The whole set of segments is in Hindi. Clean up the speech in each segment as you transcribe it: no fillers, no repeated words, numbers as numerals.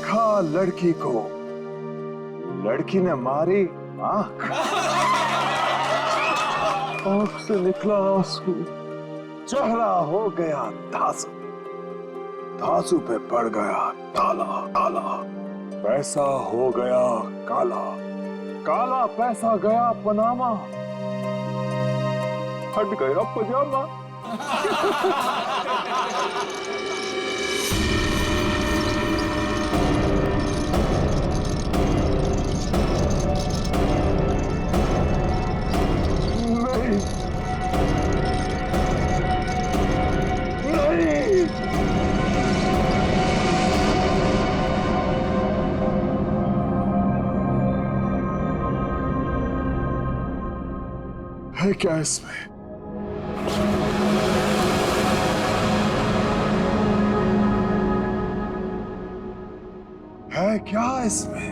देखा लड़की को, लड़की ने मारी आंख, आंख से निकला आंसू, चेहरा हो गया धांसू, धांसू पे पड़ गया ताला ताला, पैसा हो गया काला, काला पैसा गया पनामा, हट गया पजामा। नहीं, नहीं, है क्या इसमें? है क्या इसमें?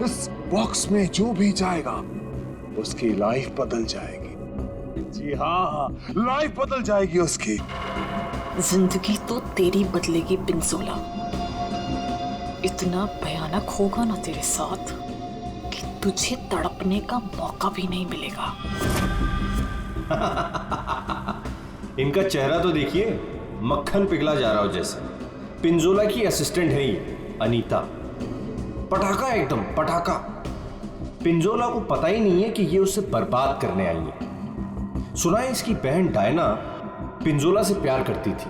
इस बॉक्स में जो भी जाएगा उसकी लाइफ बदल जाएगी। जी हाँ, लाइफ बदल जाएगी उसकी। जिंदगी तो तेरी बदलेगी पिंजोला। इतना भयानक होगा ना तेरे साथ कि तुझे तड़पने का मौका भी नहीं मिलेगा। इनका चेहरा तो देखिए, मक्खन पिघला जा रहा हो जैसे। पिंजोला की असिस्टेंट है ये अनीता, पटाखा एकदम पटाखा। पिंजोला को पता ही नहीं है कि ये उसे बर्बाद करने आई है। सुना है इसकी बहन डायना पिंजोला से प्यार करती थी।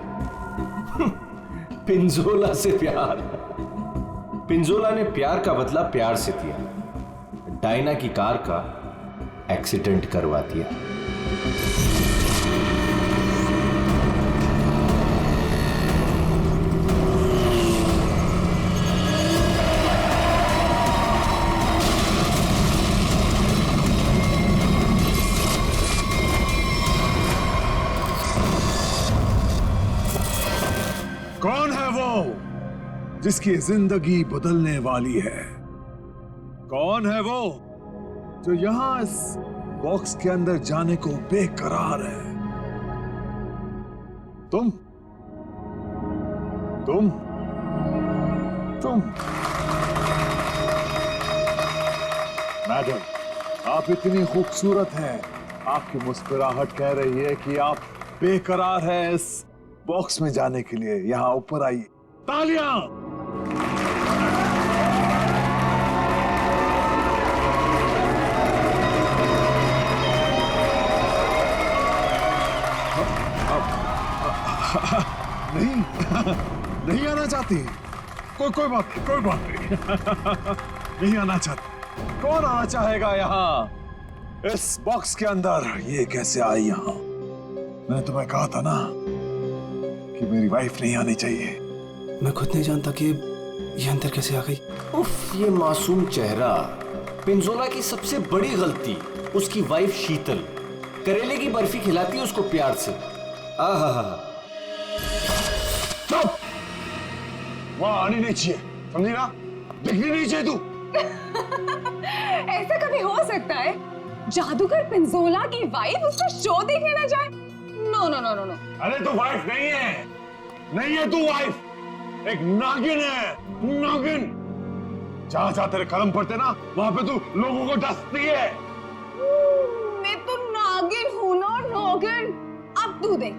पिंजोला से प्यार। पिंजोला ने प्यार का बदला प्यार से दिया, डायना की कार का एक्सीडेंट करवा दिया। कौन है वो जिसकी जिंदगी बदलने वाली है? कौन है वो जो यहां इस बॉक्स के अंदर जाने को बेकरार है? तुम तुम तुम मैडम, आप इतनी खूबसूरत हैं, आपकी मुस्कुराहट कह रही है कि आप बेकरार हैं इस बॉक्स में जाने के लिए। यहां ऊपर आइए। तालियां! नहीं, नहीं आना चाहती। कोई बात नहीं। नहीं आना चाहती। कौन आना चाहेगा यहाँ इस बॉक्स के अंदर? ये कैसे आई यहाँ? मैंने तुम्हें कहा था ना कि मेरी वाइफ नहीं आनी चाहिए। मैं खुद नहीं जानता कि ये अंदर कैसे आ गई। उफ, ये मासूम चेहरा। पिंजोला की सबसे बड़ी गलती उसकी वाइफ शीतल करेले की बर्फी खिलाती है उसको प्यार से। आहा, चुप! वहां आनी नहीं चाहिए, समझी ना? दिखनी नहीं चाहिए तू। ऐसा कभी हो सकता है जादूगर पिंजोला की वाइफ उसका शो देखने ना जाए? No no no no no. अरे तू वाइफ नहीं है तू वाइफ, एक नागिन है, नागिन। जहां जहां तेरे कदम पड़ते ना वहां पे तू लोगों को डसती है। मैं तो नागिन हूं ना, नागिन। अब तू देख,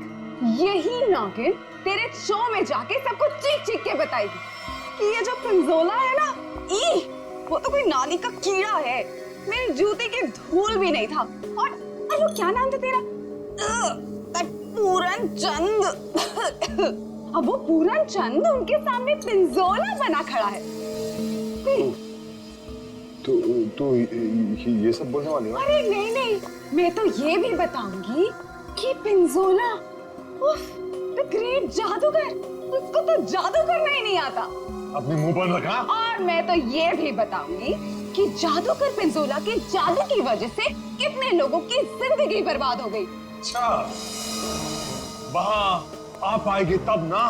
यही नागिन तेरे शो में जाके सबको चीख चीख के बताएगी कि ये जो पिंजोला है ना, वो तो कोई नाली का कीड़ा है, मेरी जूती की धूल भी नहीं था। और वो क्या नाम था तेरा? पूरन चंद। अब वो पूरन चंद उनके सामने पिंजोला बना खड़ा है। तो ये सब बोलने वाली है? अरे नहीं, मैं तो ये भी बताऊंगी कि पिंजोला द ग्रेट जादूगर, उसको तो जादू करना ही नहीं आता। अपने मुंह पर रखा। और मैं तो ये भी बताऊंगी कि जादूगर पिंजोला के जादू की वजह से कितने लोगों की जिंदगी बर्बाद हो गई। अच्छा, वहां आप आएगी तब ना।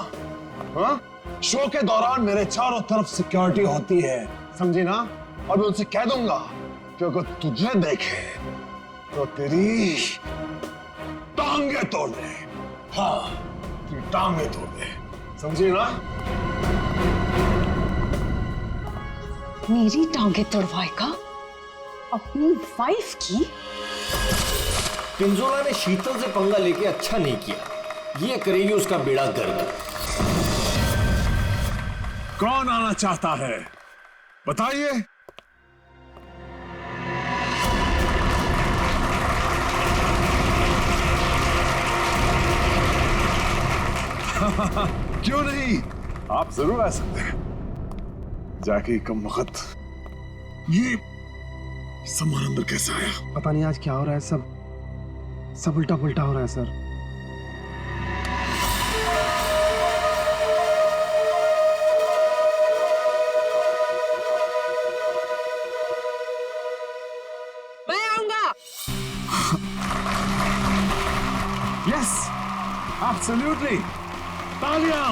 हाँ? शो के दौरान मेरे चारों तरफ सिक्योरिटी होती है, समझी ना? और मैं उनसे कह दूंगा कि अगर तुझे देखे तो तेरी टांगे तोड़ दे। हाँ, तेरी टांगे तोड़ दे, समझी ना? मेरी टांगे तोड़वाएगा अपनी वाइफ की? पिंजोला ने शीतल से पंगा लेके अच्छा नहीं किया, ये करेगी उसका बेड़ा गर्क। कौन आना चाहता है बताइए। क्यों नहीं, आप जरूर आ सकते हैं। जाके कम वक्त ये सामान अंदर कैसे आया? पता नहीं आज क्या हो रहा है, सब उल्टा पुल्टा हो रहा है सर। मैं आऊंगा। यस, एब्सोल्युटली, तालियां।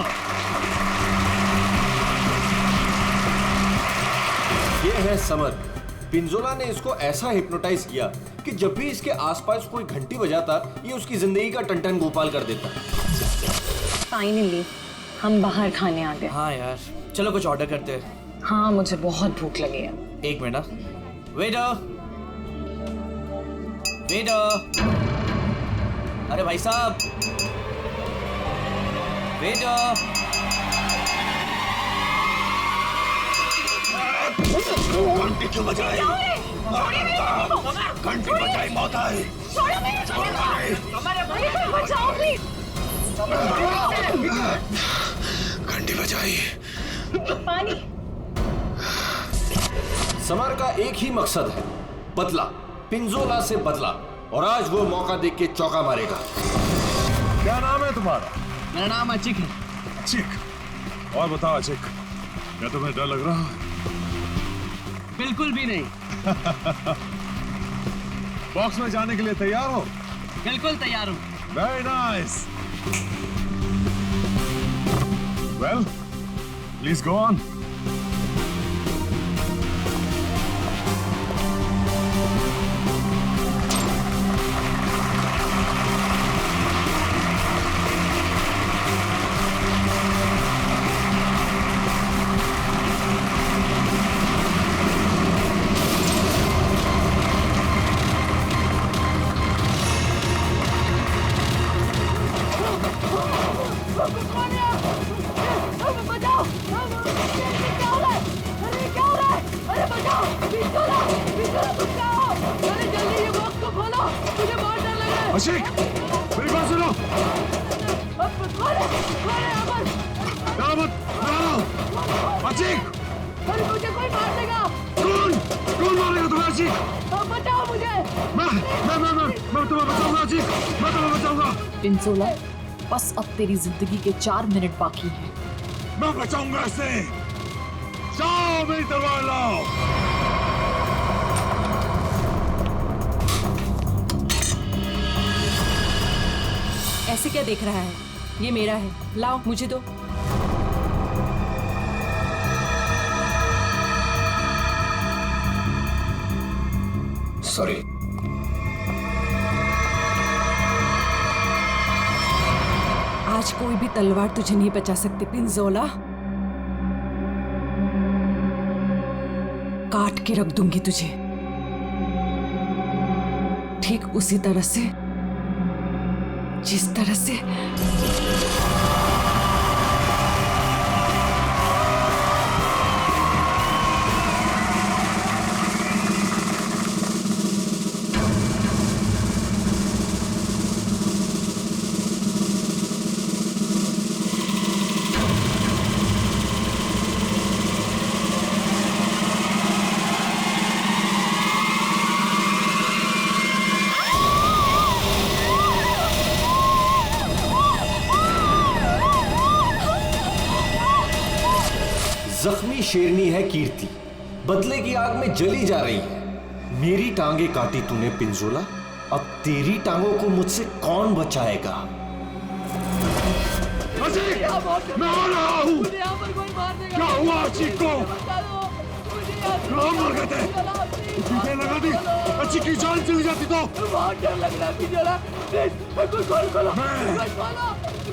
ये है समर। पिंजोला ने इसको ऐसा हिप्नोटाइज किया कि जब भी इसके आसपास कोई घंटी बजाता, ये उसकी जिंदगी का टन-टन गोपाल कर देता। फाइनली हम बाहर खाने आ गए। हाँ यार, चलो कुछ ऑर्डर करते हैं। हाँ, मुझे बहुत भूख लगी है। एक मिनट ना। वेटर, वेटर, अरे भाई साहब, वेटर। घंटी क्यों बजाई? घंटी बजाई मौत आई। बचाओ प्लीज। घंटी बजाई। पानी। समर का एक ही मकसद है, बदला, पिंजोला से बदला, और आज वो मौका देख के चौका मारेगा। क्या नाम है तुम्हारा? मेरा नाम अचिक है। अचिक। और बताओ अचिक, क्या तुम्हें डर लग रहा है? बिल्कुल भी नहीं। बॉक्स में जाने के लिए तैयार हो? बिल्कुल तैयार हूँ। Very nice. Well, please go on. Ashiq, मेरी बात सुनो। डरो मत, डरो। अशिक, मुझे कोई मार देगा। कौन मारेगा तुम्हें अशिक? बचाओ मुझे। मैं तुम्हें बचाऊंगा अशिक, मैं तुम्हें बचाऊंगा। पिंजोला, बस अब तेरी जिंदगी के 4 मिनट बाकी हैं। मैं बचाऊंगा इसे। जाओ, मेरी तलवार लाओ। ऐसे क्या देख रहा है? ये मेरा है, लाओ मुझे दो। सॉरी। आज कोई भी तलवार तुझे नहीं बचा सकती पिंजोला। काट के रख दूंगी तुझे, ठीक उसी तरह से जिस तरह से की शेरनी है कीर्ति, बदले की आग में जली जा रही है। मेरी टांगे काटी तूने पिंजोला, अब तेरी टांगों को मुझसे कौन बचाएगा? अजीत, मैं आ रहा हूँ। क्या हुआ अजीत को? कहाँ मर गए थे? टीके लगा दी, अच्छी की जान चली जाती तो।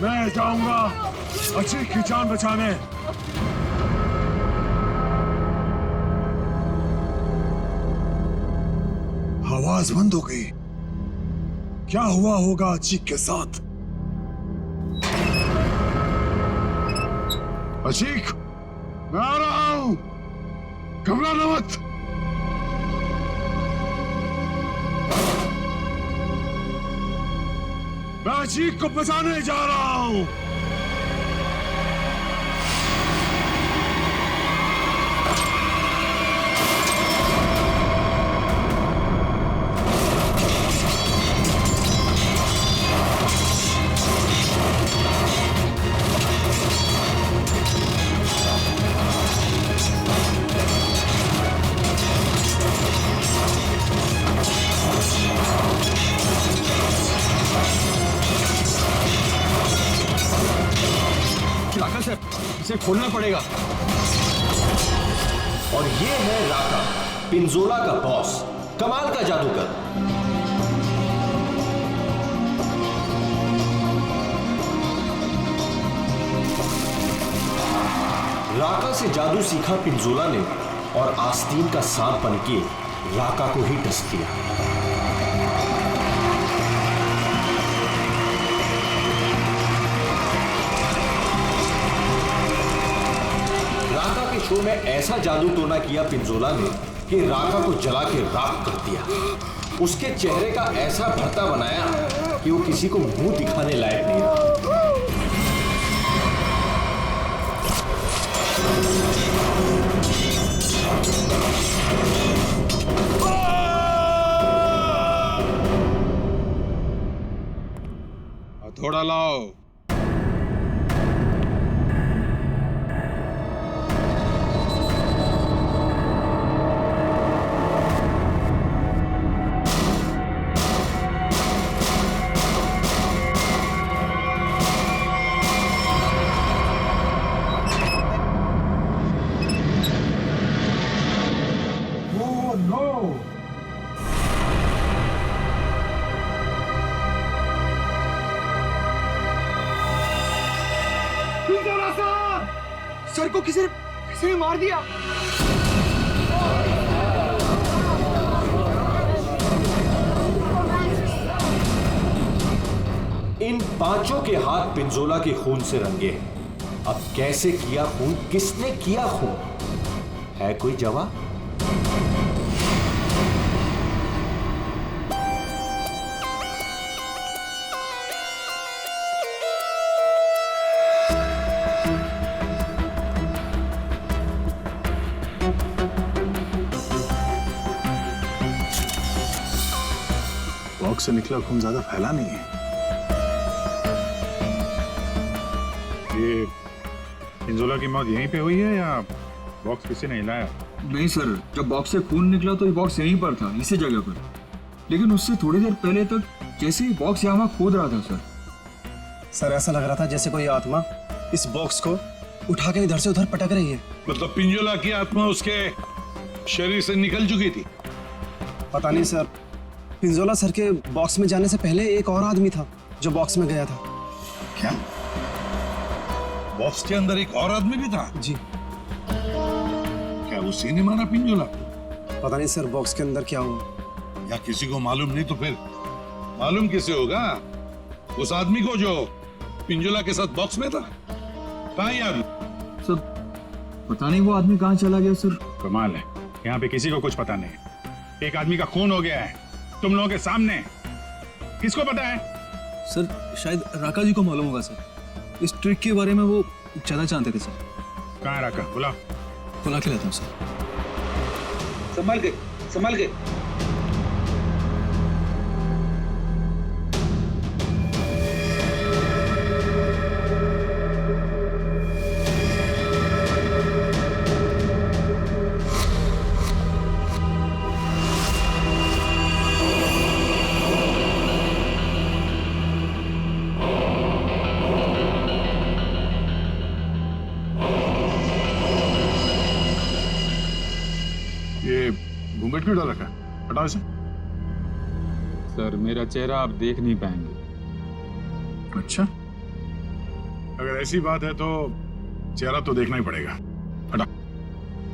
मैं जाऊंगा अच्छी की जान बचाने। आवाज बंद हो गई। क्या हुआ होगा अचीक के साथ? अचीक, मैं आ रहा हूं, घबराना मत। मैं अचीक को बचाने जा रहा हूं। इसे खोलना पड़ेगा। और ये है राका, पिंजोला का बॉस, कमाल का जादूगर। राका से जादू सीखा पिंजोला ने और आस्तीन का सांप बनके राका को ही डस दिया। राका के शो में ऐसा जादू टोना किया पिंजोला ने कि राका को जला के राख कर दिया। उसके चेहरे का ऐसा भरता बनाया कि वो किसी को मुंह दिखाने लायक नहीं रहा। थोड़ा लाओ। सर को किसी ने मार दिया। इन पांचों के हाथ पिंजोला के खून से रंगे हैं। अब कैसे किया खून, किसने किया खून, है कोई जवाब? बॉक्स से निकला खून ज्यादा फैला नहीं है। ये पिंजोला की मौत यहीं पे हुई है या बॉक्स किसी ने हिलाया? नहीं सर, जब बॉक्स से खून निकला तो ये बॉक्स यहीं पर था, इसी जगह पर। लेकिन उससे थोड़ी देर पहले तक जैसे ही बॉक्स यहाँ खोद रहा था सर ऐसा लग रहा था जैसे कोई आत्मा इस बॉक्स को उठा के इधर से उधर पटक रही है। मतलब पिंजोला की आत्मा उसके शरीर से निकल चुकी थी? पता नहीं सर, पिंजोला सर के बॉक्स में जाने से पहले एक और आदमी था जो बॉक्स में गया था। क्या बॉक्स के अंदर एक और आदमी भी था? जी। क्या उसी ने मारा पिंजोला? पता नहीं सर बॉक्स के अंदर क्या हुआ। या किसी को मालूम नहीं तो फिर मालूम किसे होगा? उस आदमी को जो पिंजोला के साथ बॉक्स में था। कहाँ ये आदमी? सर पता नहीं वो आदमी कहाँ चला गया सर। कमाल है, यहाँ पे किसी को कुछ पता नहीं। एक आदमी का खून हो गया है तुम लोगों के सामने, किसको पता है? सर शायद राका जी को मालूम होगा सर, इस ट्रिक के बारे में वो ज्यादा जानते थे सर। कहाँ है राका? बुला के लेता हूँ सर। संभाल के, संभाल के। क्यों डाल रखा है? हटाओ इसे। सर मेरा चेहरा आप देख नहीं पाएंगे। अच्छा, अगर ऐसी बात है तो चेहरा तो देखना ही पड़ेगा। हटा।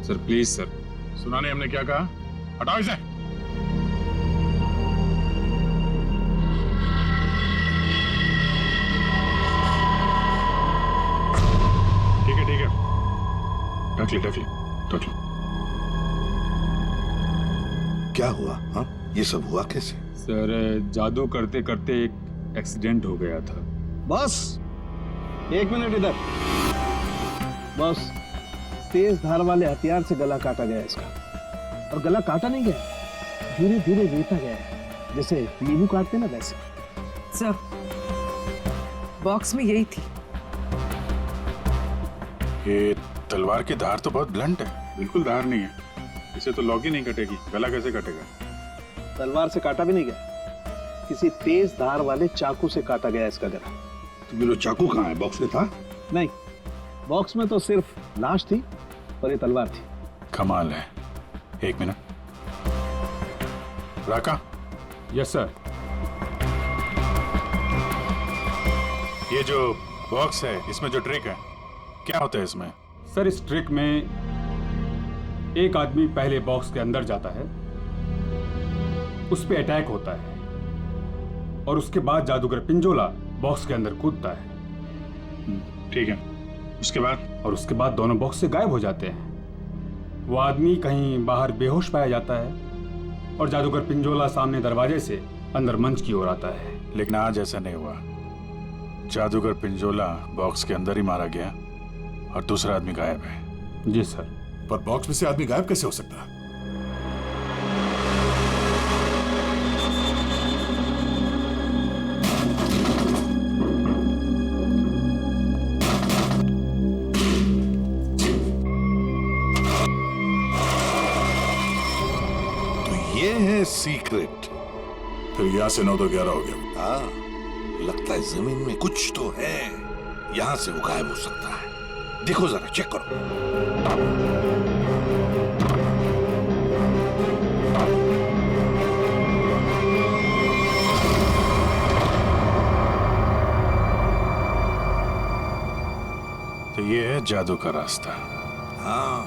Sir please sir. सुना नहीं हमने क्या कहा? हटाओ इसे। ठीक है ढक ली। क्या हुआ? हाँ, ये सब हुआ कैसे? सर जादू करते करते एक एक्सीडेंट हो गया था। बॉस, 1 मिनट इधर। बॉस, तेज धार वाले हथियार से गला काटा गया इसका। और गला काटा नहीं गया, धीरे धीरे रेता गया है, जैसे नींबू काटते ना वैसे। सर, बॉक्स में यही थी। ये तलवार की धार तो बहुत ब्लंट है। बिल्कुल धार नहीं है, इसे तो लॉक ही नहीं कटेगी। गला कैसे कटेगा? तलवार से काटा भी नहीं गया, किसी तेज धार वाले चाकू से काटा गया इसका गला। तो बिलो चाकू कहाँ है? बॉक्स में था? नहीं, बॉक्स में तो सिर्फ लाश थी और ये तलवार थी। कमाल है। 1 मिनट। राका, यस सर। ये जो बॉक्स है, इसमें जो ट्रिक है, क्या होता है इसमें? सर इस ट्रिक में एक आदमी पहले बॉक्स के अंदर जाता है, उस पे अटैक होता है और उसके बाद जादूगर पिंजोला बॉक्स के अंदर कूदता है। ठीक है, उसके बाद? और उसके बाद दोनों बॉक्स से गायब हो जाते हैं। वो आदमी कहीं बाहर बेहोश पाया जाता है और जादूगर पिंजोला सामने दरवाजे से अंदर मंच की ओर आता है। लेकिन आज ऐसा नहीं हुआ। जादूगर पिंजोला बॉक्स के अंदर ही मारा गया और दूसरा आदमी गायब है। जी सर। पर बॉक्स में से आदमी गायब कैसे हो सकता है? तो ये है सीक्रेट। फिर यहाँ से 9 तो 11 हो गया। हाँ, लगता है जमीन में कुछ तो है, यहां से वो गायब हो सकता है। देखो जरा, चेक करो। तो ये है जादू का रास्ता। हाँ,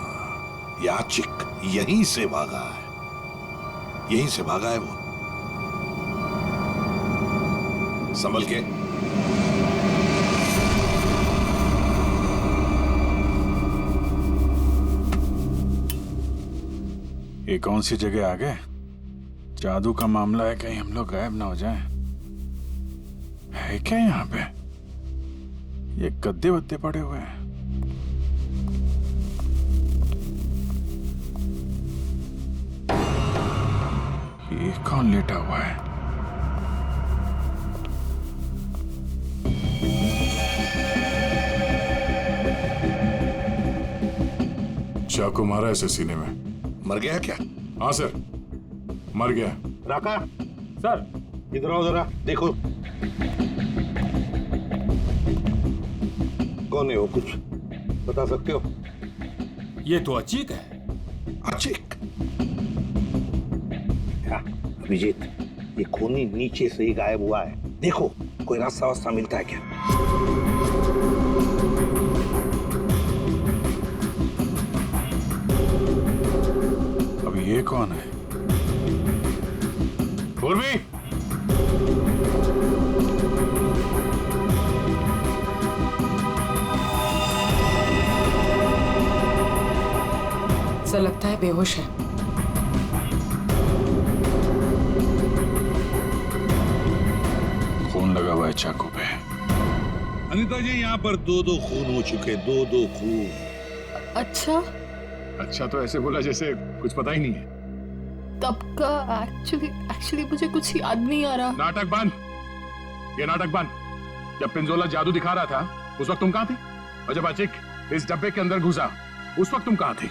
याचिक यहीं से भागा है, यहीं से भागा है वो। संभल के। ये कौन सी जगह आ गए? जादू का मामला है, कहीं हम लोग गायब ना हो जाएं। है क्या यहाँ पे? ये गद्दे वद्दे पड़े हुए हैं। ये कौन लेटा हुआ है? चाकू मारा ऐसे सीने में। मर गया क्या? हाँ सर, मर गया। राका, सर इधर आओ जरा, देखो। कौन है वो, कुछ बता सकते हो? ये तो अचीक है। अचीक? क्या अभिजीत, ये खूनी नीचे से ही गायब हुआ है। देखो, कोई रास्ता वास्ता मिलता है क्या? अब ये कौन है? पूर्वी, ऐसा लगता है बेहोश है। खून लगा हुआ है चाकू पे। अनिता जी, यहाँ पर 2-2 खून हो चुके, 2-2 खून। अच्छा, अच्छा तो ऐसे बोला जैसे कुछ पता ही नहीं है। तब का एक्चुअली मुझे कुछ याद नहीं आ रहा। नाटक बंद, ये नाटक बंद। जब पिंजोला जादू दिखा रहा था उस वक्त तुम कहाँ थी? और जब अचिक इस डब्बे के अंदर घुसा उस वक्त तुम कहाँ थी?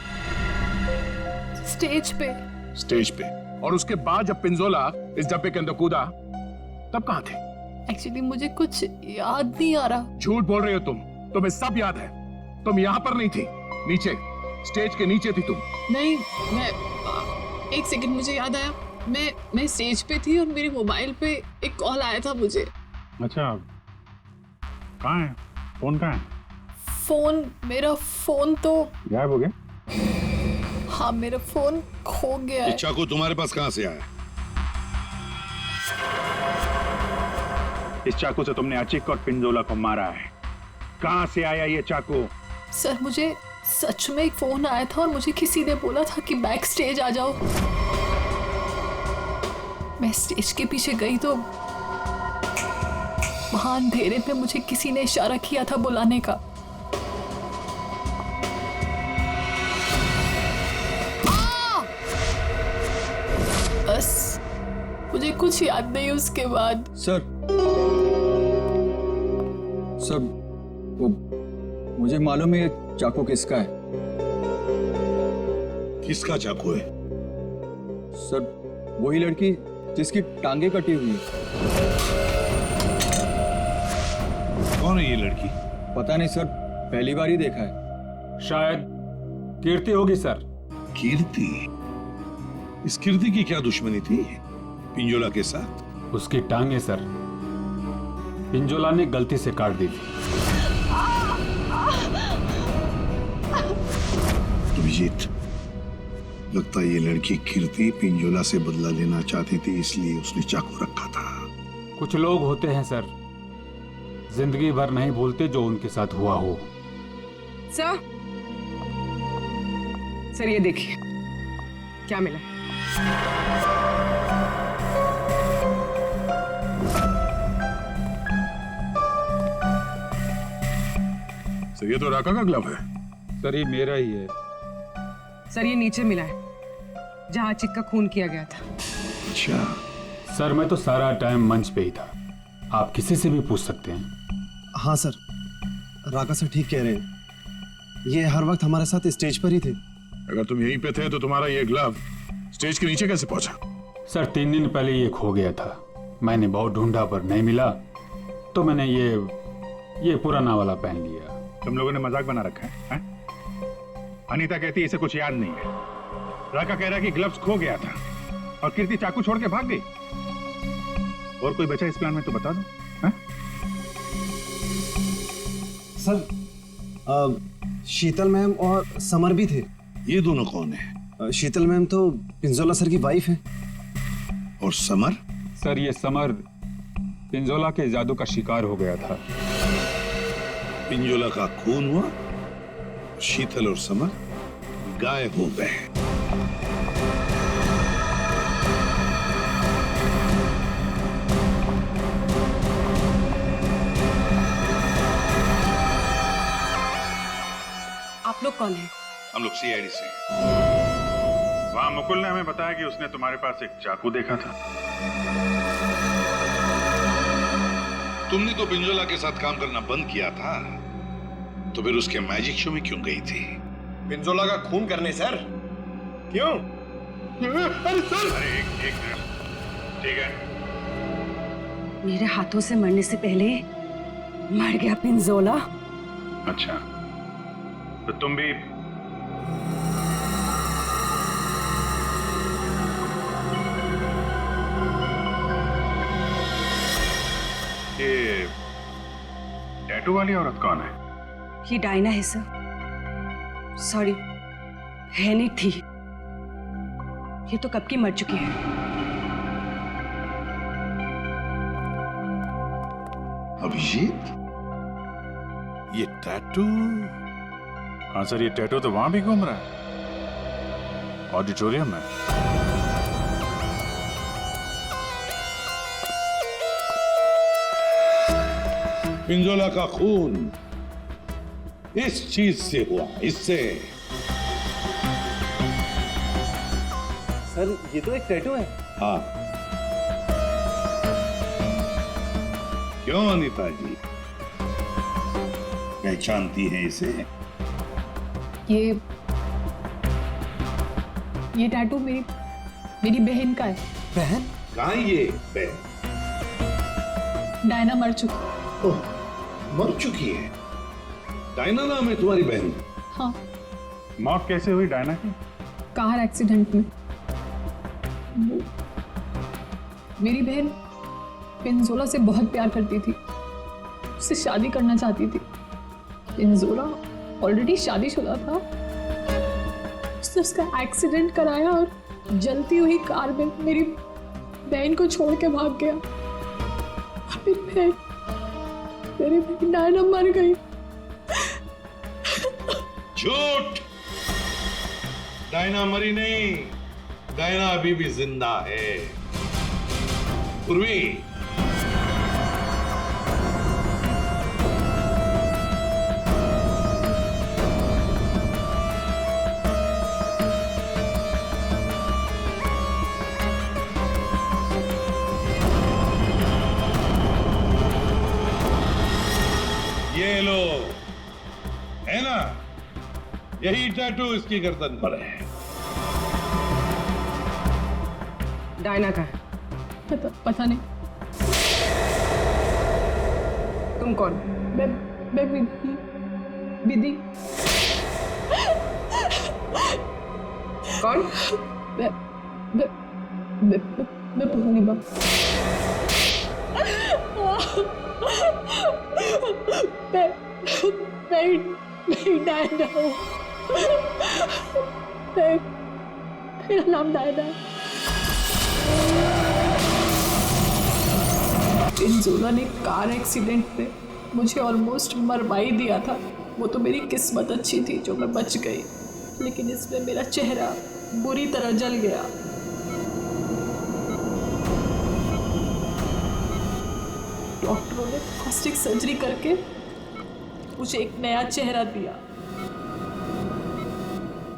स्टेज पे। स्टेज पे। और उसके बाद जब पिंजोला इस डब्बे के अंदर कूदा तब कहाँ थे? एक्चुअली मुझे कुछ याद नहीं आ रहा। झूठ बोल रहे हो तुम, तुम्हें सब याद है। तुम यहाँ पर नहीं थी, नीचे स्टेज के नीचे थी तुम। नहीं, एक सेकंड, मुझे याद आया, मैं स्टेज पे थी और मेरे मोबाइल पे एक कॉल आया था मुझे। अच्छा, कहाँ है फोन? कहाँ है मेरा फोन तो गायब हो गया? हाँ, मेरा फोन खो गया है। ये चाकू तुम्हारे पास कहाँ से आया? इस चाकू से तुमने अचिक और पिंजोला को मारा है। कहाँ से आया ये चाकू? सर, मुझे सच में एक फोन आया था और मुझे किसी ने बोला था कि बैक स्टेज आ जाओ। मैं स्टेज के पीछे गई तो वहां अंधेरे में मुझे किसी ने इशारा किया था बुलाने का। बस मुझे कुछ याद नहीं उसके बाद। सर वो मुझे मालूम है ये चाकू किसका है। किसका चाकू है? सर वही लड़की जिसकी टांगे कटी हुई है। कौन है ये लड़की? पता नहीं सर, पहली बार ही देखा है। शायद कीर्ति होगी सर। कीर्ति? इस कीर्ति की क्या दुश्मनी थी पिंजोला के साथ? उसकी टांगे सर पिंजोला ने गलती से काट दी थी। अभिजीत, लगता है ये लड़की कीर्ति पिंजोला से बदला लेना चाहती थी, इसलिए उसने चाकू रखा था। कुछ लोग होते हैं सर, जिंदगी भर नहीं भूलते जो उनके साथ हुआ हो। सर ये देखिए क्या मिला। सर ये तो राका का ग्लव है। सर ये मेरा ही है। सर ये नीचे मिला है जहां अचिक का खून किया गया था। अच्छा सर, मैं तो सारा टाइम मंच पे ही था, आप किसी से भी पूछ सकते हैं। हाँ सर, राका सर ठीक कह रहे हैं, ये हर वक्त हमारे साथ स्टेज पर ही थे। अगर तुम यहीं पे थे तो तुम्हारा ये ग्लव स्टेज के नीचे कैसे पहुंचा? सर 3 दिन पहले ये खो गया था, मैंने बहुत ढूंढा पर नहीं मिला, तो मैंने ये पुराना वाला पहन लिया। तुम लोगों ने मजाक बना रखा है? अनीता कहती है इसे कुछ याद नहीं है, राका कह रहा है कि ग्लव्स खो गया था और कीर्ति चाकू छोड़ के भाग गई। और कोई बचा इस प्लान में तो बता दो। सर शीतल मैम और समर भी थे। ये दोनों कौन है? शीतल मैम तो पिंजोला सर की वाइफ है। और समर? सर ये समर पिंजोला के जादू का शिकार हो गया था। पिंजोला का खून हुआ, शीतल और समर गायब हो गए। आप लोग कौन हैं? हम लोग सीआईडी से। वहां मुकुल ने हमें बताया कि उसने तुम्हारे पास एक चाकू देखा था। तुमने तो पिंजोला के साथ काम करना बंद किया था, तो फिर उसके मैजिक शो में क्यों गई थी? पिंजोला का खून करने सर। क्यों? अरे सर! एक मिनट, ठीक है। मेरे हाथों से मरने से पहले मर गया पिंजोला। अच्छा, तो तुम भी ये टैटू वाली औरत कौन है? ये डायना है सर। सॉरी, है नहीं थी, ये तो कब की मर चुकी है। अभिजीत, ये टैटू? हाँ सर, ये टैटू तो वहां भी घूम रहा है, ऑडिटोरियम में। पिंजोला का खून इस चीज से हुआ, इससे। सर ये तो एक टैटू है। हाँ, क्यों अनीता जी, पहचानती हैं इसे? ये टैटू मेरी बहन का है। बहन? कहाँ है ये बहन? डायना मर चुकी। ओह, मर चुकी है? डायना नाम है तुम्हारी बहन? हाँ। मौत कैसे हुई डायना की? कार एक्सीडेंट में। मेरी बहन पिंजोला से बहुत प्यार करती थी, उससे शादी करना चाहती थी। पिंजोला ऑलरेडी शादीशुदा था। उसने उसका एक्सीडेंट कराया और जलती हुई कार में मेरी बहन को छोड़ के भाग गया। मेरी बहन डायना मर गई। झूठ! डायना मरी नहीं, डायना अभी भी जिंदा है। पूर्वी, ये लो, है ना? यही टैटू इसकी गर्दन पर है। डायना का है? पता नहीं। तुम कौन? मैं विधि। कौन? मैं पूर्णिमा। मैं डायना हूँ। मेरा नाम डायना है। पिंजोला ने कार एक्सीडेंट में मुझे ऑलमोस्ट मरवा ही दिया था। वो तो मेरी किस्मत अच्छी थी जो मैं बच गई, लेकिन इसमें मेरा चेहरा बुरी तरह जल गया। डॉक्टरों ने प्लास्टिक सर्जरी करके मुझे एक नया चेहरा दिया।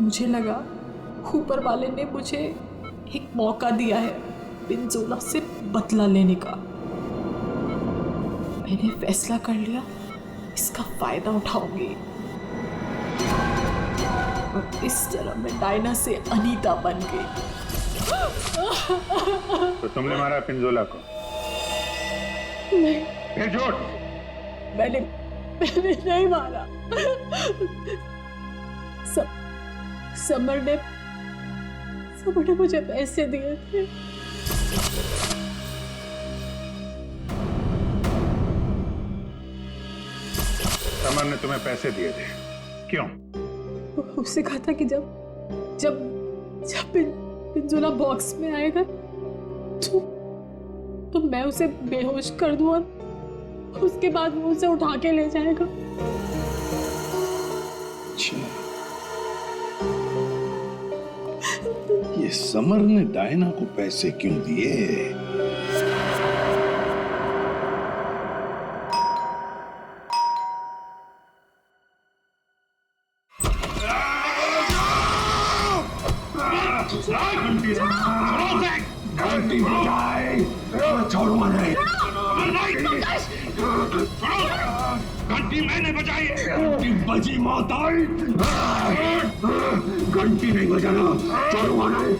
मुझे लगा ऊपर वाले ने मुझे एक मौका दिया है पिंजोला से बदला लेने का। मैंने फैसला कर लिया, इसका फायदा उठाऊंगी और इस तरह मैं डायना से अनीता बन गई। तो तुमने मारा पिंजोला को? नहीं, फिर झूठ। मैंने नहीं मारा। समर ने मुझे पैसे दिए थे। समर ने तुम्हें पैसे दिए थे, क्यों? उससे कहा था कि जब पिंजोला बॉक्स में आएगा तो मैं उसे बेहोश कर दूं और उसके बाद वो उसे उठा के ले जाएगा। ये समर ने डायना को पैसे क्यों दिए? घंटी बजाए, छोड़ो मुझे। घंटी मैंने बजाई है। घंटी बजी मौत आई। घंटी नहीं बजाना, छोड़ो मुझे।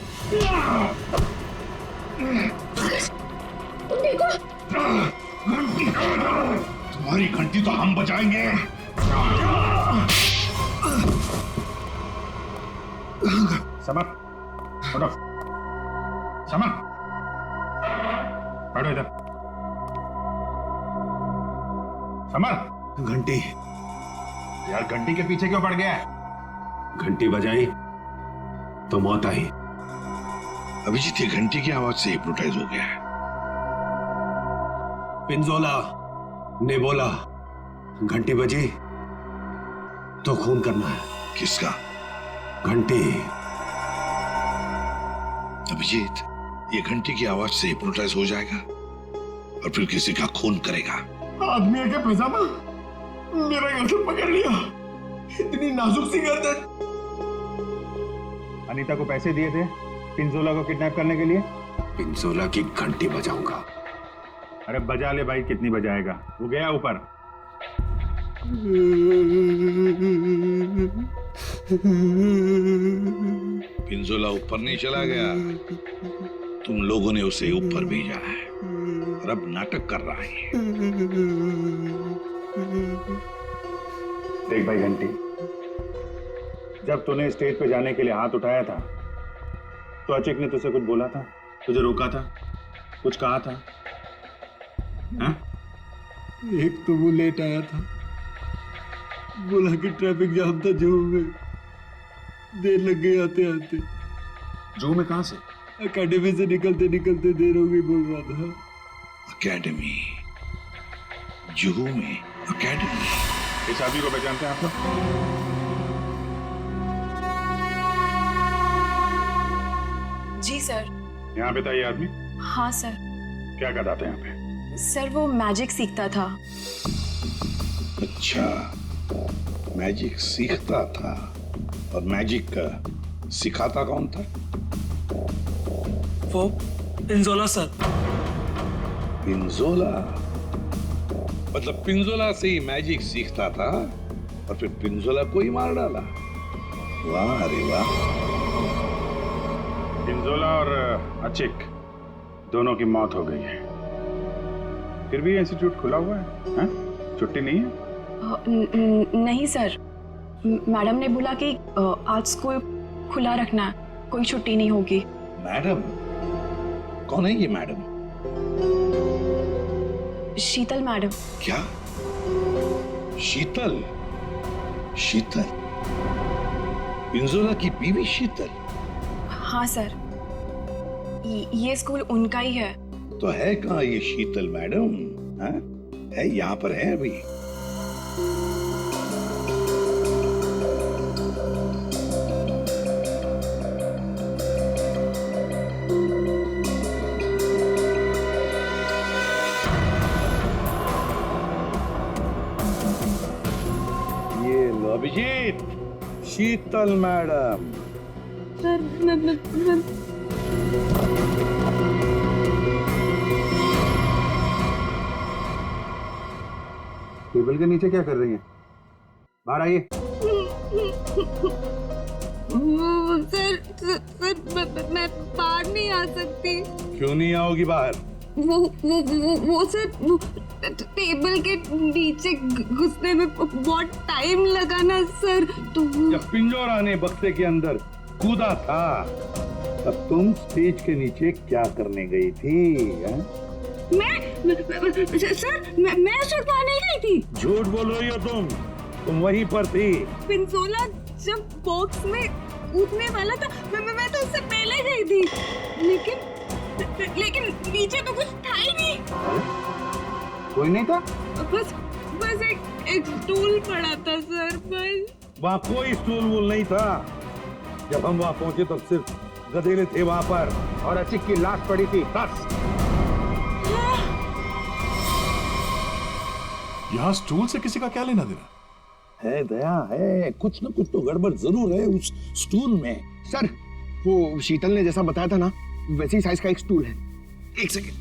घंटी तुम्हारी घंटी तो हम बजाएंगे। समर, उठो। समर, बैठो इधर। समर, घंटी यार घंटी के पीछे क्यों पड़ गया है? घंटी बजाई तो मौत आई। अभिजीत ये घंटी की आवाज से हिप्नोटाइज हो गया है। पिंजोला ने बोला घंटी बजी तो खून करना है। किसका? घंटी। अभिजीत ये घंटी की आवाज से हिप्नोटाइज हो जाएगा और फिर किसी का खून करेगा। आदमी है क्या पैजामा? मेरा गर्दन पकड़ लिया। इतनी नाजुक सी गर्दन। अनीता को पैसे दिए थे पिंजोला को किडनैप करने के लिए? पिंजोला की घंटी बजाऊंगा। अरे बजा ले भाई, कितनी बजाएगा? वो गया ऊपर। पिंजोला ऊपर नहीं चला गया, तुम लोगों ने उसे ऊपर भेजा है और अब नाटक कर रहा है। देख भाई घंटी, जब तूने स्टेज पे जाने के लिए हाथ उठाया था तो अचिक ने तुझसे कुछ बोला था? तुझे रोका था, कुछ कहा था? हाँ? एक तो वो लेट आया था, बोला कि ट्रैफिक जाम था जू में, देर लग गई आते आते। जू में कहां से? एकेडमी से निकलते निकलते देर हो गई बोल रहा था। एकेडमी, जुहू में एकेडमी। इस आदमी को पहचानते हैं आप लोग? जी सर। यहाँ पे था ये आदमी? हाँ सर। क्या करता था यहाँ पे? सर वो मैजिक सीखता था। अच्छा, मैजिक सीखता था। और मैजिक का सिखाता कौन था? वो पिंजोला सर। पिंजोला? मतलब पिंजोला से ही मैजिक सीखता था और फिर पिंजोला को ही मार डाला। वाह रे वाह। पिंजोला और अचिक दोनों की मौत हो गई है, फिर भी इंस्टीट्यूट खुला हुआ है, हाँ? छुट्टी नहीं है? नहीं सर, मैडम ने बोला कि आज स्कूल खुला रखना है, कोई छुट्टी नहीं होगी। मैडम? कौन है ये मैडम? शीतल मैडम। क्या? शीतल? शीतल? पिंजोला की बीवी शीतल? हाँ सर, ये स्कूल उनका ही है। तो है कहाँ ये शीतल मैडम? हाँ? है यहाँ पर है अभी? ये लो अभिजीत, शीतल मैडम। टेबल के नीचे क्या कर रही हैं? बाहर आइए। सर मैं बाहर नहीं आ सकती। क्यों नहीं आओगी बाहर? वो सर टेबल के नीचे घुसने में बहुत टाइम लगा ना सर, तो जब पिंजोरा ने बक्से के अंदर कूदा था तब तुम स्टेज के नीचे क्या करने गई थी? सर मैं शर्मा नहीं गई थी। झूठ बोल रही हो तुम वहीं पर थी। पिंजोला जब बॉक्स में कूदने वाला था मैं तो उससे पहले गई थी, लेकिन नीचे तो कुछ था ही नहीं। कोई नहीं था? बस एक स्टूल पड़ा था सर, बस। वहाँ कोई स्टूल वूल नहीं था। जब हम वहाँ पहुंचे तब सिर्फ गधेले थे वहाँ पर और अचिक की लाश पड़ी थी, बस। यहाँ स्टूल से किसी का क्या लेना देना? है दया, है कुछ न कुछ तो गड़बड़ जरूर है उस स्टूल में। सर वो शीतल ने जैसा बताया था ना, वैसी साइज का एक स्टूल है। एक सेकेंड।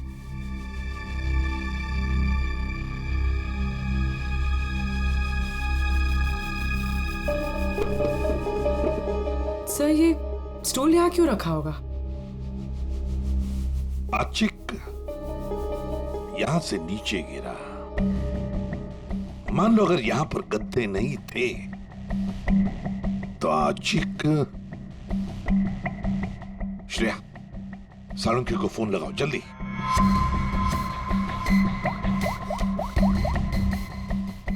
सर ये स्टूल यहाँ क्यों रखा होगा? अचिक यहां से नीचे गिरा। मान लो अगर यहां पर गद्दे नहीं थे तो अचिक। श्रेया, सालुंकी को फोन लगाओ जल्दी।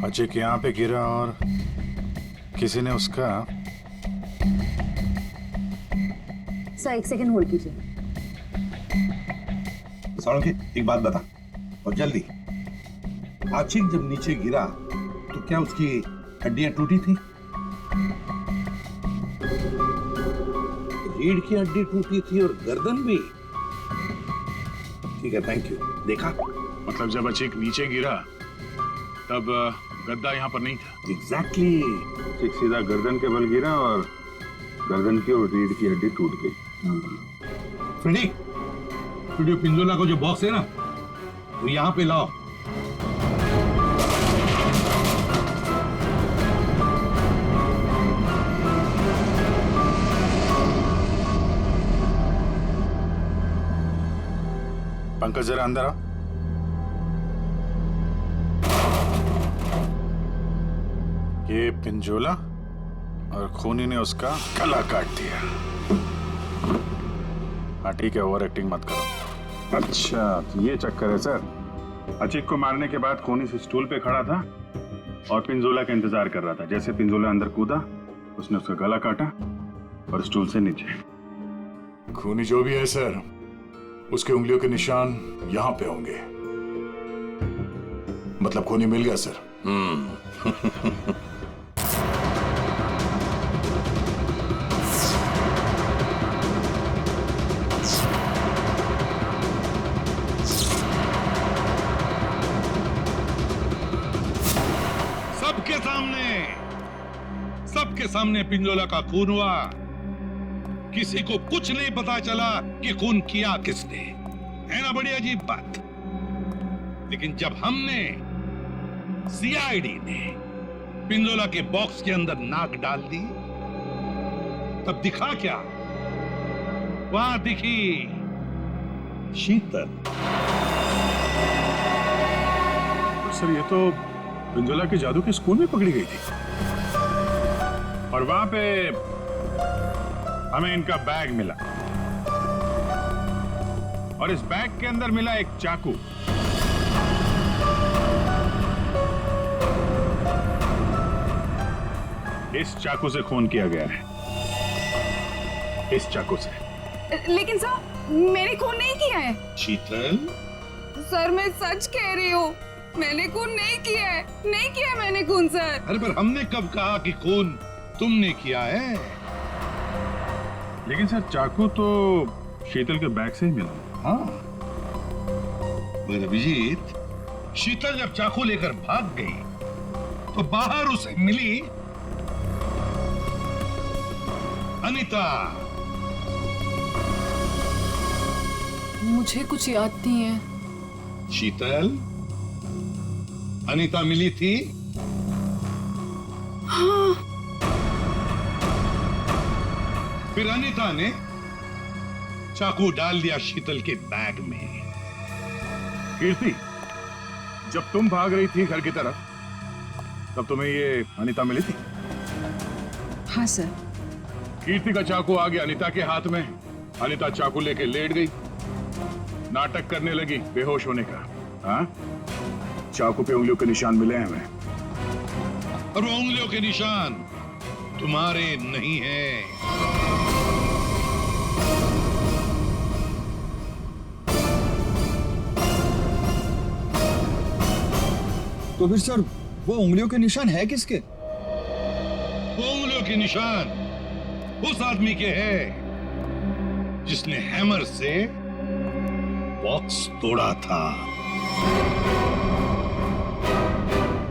अचिक यहाँ पे गिरा और किसी ने उसका। सर एक सेकंड होल्ड कीजिए। सालुंकी एक बात बता और जल्दी। आचिक जब नीचे गिरा तो क्या उसकी हड्डियां टूटी थी? रीढ़ की हड्डी टूटी थी और गर्दन भी। ठीक है, थैंक यू। देखा? मतलब जब अचिक नीचे गिरा तब गद्दा यहाँ पर नहीं था। एग्जैक्टली। अचिक सीधा गर्दन के बल गिरा और गर्दन की और रीढ़ की हड्डी टूट गई। फ्रेडी, स्टूडियो पिंजोला को जो बॉक्स है ना, वो यहाँ पे लाओ। पंकज जरा अंदर आओ। ये पिंजोला और खूनी ने उसका गला काट दिया। हाँ ठीक है, ओवर एक्टिंग मत करो। अच्छा तो ये चक्कर है सर। अचिक को मारने के बाद खूनी से स्टूल पे खड़ा था और पिंजोला का इंतजार कर रहा था। जैसे पिंजोला अंदर कूदा, उसने उसका गला काटा और स्टूल से नीचे। खूनी जो भी है सर, उसके उंगलियों के निशान यहां पे होंगे। मतलब खूनी मिल गया सर। सबके सामने पिंजोला का खून हुआ। किसी को कुछ नहीं पता चला कि खून किया किसने। है ना बड़ी अजीब बात। लेकिन जब हमने, सीआईडी ने पिंजोला के बॉक्स के अंदर नाक डाल दी, तब दिखा क्या? वहां दिखी शीतल। सर ये तो पिंजोला के जादू के स्कूल में पकड़ी गई थी और वहां पे हमें इनका बैग मिला और इस बैग के अंदर मिला एक चाकू। इस चाकू से खून किया गया है, इस चाकू से। लेकिन सर मैंने खून नहीं किया है। शीतल, सर मैं सच कह रही हूँ, मैंने खून नहीं किया है, नहीं किया मैंने खून सर। अरे पर हमने कब कहा कि खून तुमने किया है? लेकिन सर चाकू तो शीतल के बैग से ही मिला। हाँ मगर अभिजीत, शीतल जब चाकू लेकर भाग गई तो बाहर उसे मिली अनीता। मुझे कुछ याद नहीं है। शीतल, अनीता मिली थी? हाँ। फिर अनीता ने चाकू डाल दिया शीतल के बैग में। कीर्ति, जब तुम भाग रही थी घर की तरफ, तब तुम्हें ये अनीता मिली थी? हाँ सर। कीर्ति का चाकू आ गया अनीता के हाथ में। अनीता चाकू लेके लेट गई, नाटक करने लगी बेहोश होने का। हाँ, चाकू पे उंगलियों के निशान मिले हैं हमें। और वो उंगलियों के निशान तुम्हारे नहीं हैं। तो फिर सर वो उंगलियों के निशान है किसके? वो उंगलियों के निशान उस आदमी के हैं जिसने हैमर से बॉक्स तोड़ा था।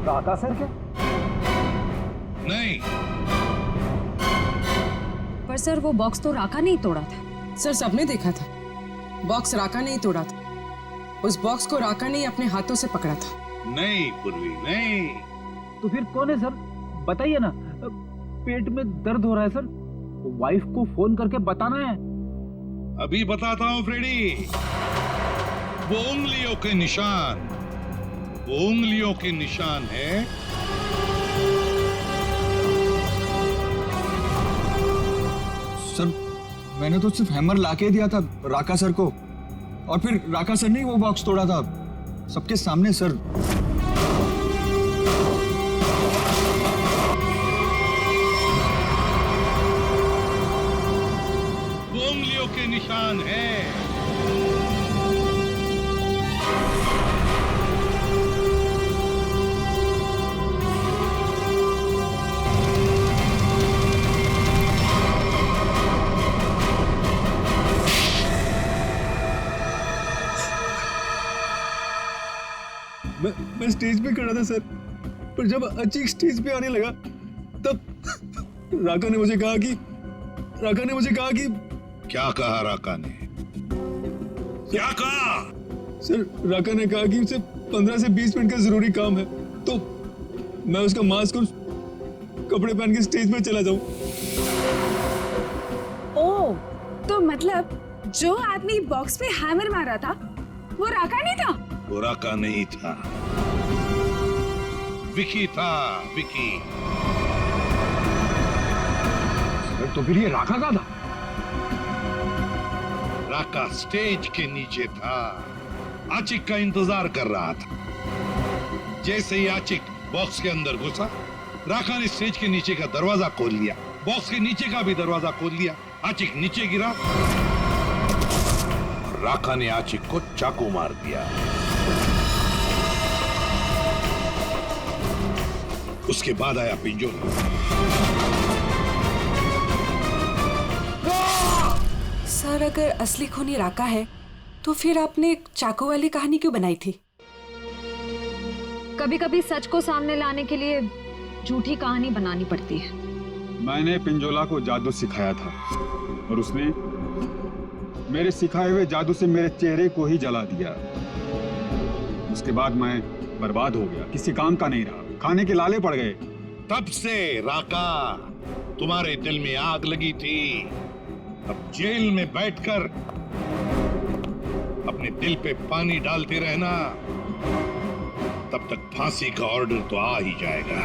राका सर के? नहीं। पर सर वो बॉक्स तो राका ने ही तोड़ा था। सर सबने देखा था, बॉक्स राका ने ही तोड़ा था। उस बॉक्स को राका ने ही अपने हाथों से पकड़ा था। नहीं पूर्वी, नहीं। तो फिर कौन है सर? बताइए ना। पेट में दर्द हो रहा है सर, वाइफ को फोन करके बताना है। अभी बताता हूं फ्रेडी। वो उंगलियों के निशान, वो उंगलियों के निशान है सर मैंने तो सिर्फ हैमर लाके दिया था राका सर को, और फिर राका सर ने वो बॉक्स तोड़ा था सबके सामने सर। वो उंगलियों के निशान है। मैं स्टेज पे खड़ा था सर, पर जब अचीक स्टेज पे आने लगा तब राका ने मुझे कहा कि क्या कहा राका ने? क्या कहा? सर राका ने कहा कि उसे 15 से 20 मिनट का जरूरी काम है, तो मैं उसका मास्क और कपड़े पहन के स्टेज पे चला जाऊं। ओ, तो मतलब जो आदमी बॉक्स पे हैमर मारा था वो राका नहीं था? वो राका नहीं था, विकी था, विकी। तो फिर ये राका का था? राका स्टेज के नीचे था, आचिक का इंतजार कर रहा था। जैसे ही आचिक बॉक्स के अंदर घुसा, राका ने स्टेज के नीचे का दरवाजा खोल लिया, बॉक्स के नीचे का भी दरवाजा खोल लिया। आचिक नीचे गिरा, राका ने आचिक को चाकू मार दिया। उसके बाद आया पिंजोला। सर, अगर असली खूनी राका है तो फिर आपने चाकू वाली कहानी क्यों बनाई थी? कभी कभी सच को सामने लाने के लिए झूठी कहानी बनानी पड़ती है। मैंने पिंजोला को जादू सिखाया था और उसने मेरे सिखाए हुए जादू से मेरे चेहरे को ही जला दिया। उसके बाद मैं बर्बाद हो गया, किसी काम का नहीं रहा, खाने के लाले पड़ गए। तब से राका तुम्हारे दिल में आग लगी थी। अब जेल में बैठकर अपने दिल पे पानी डालते रहना, तब तक फांसी का ऑर्डर तो आ ही जाएगा।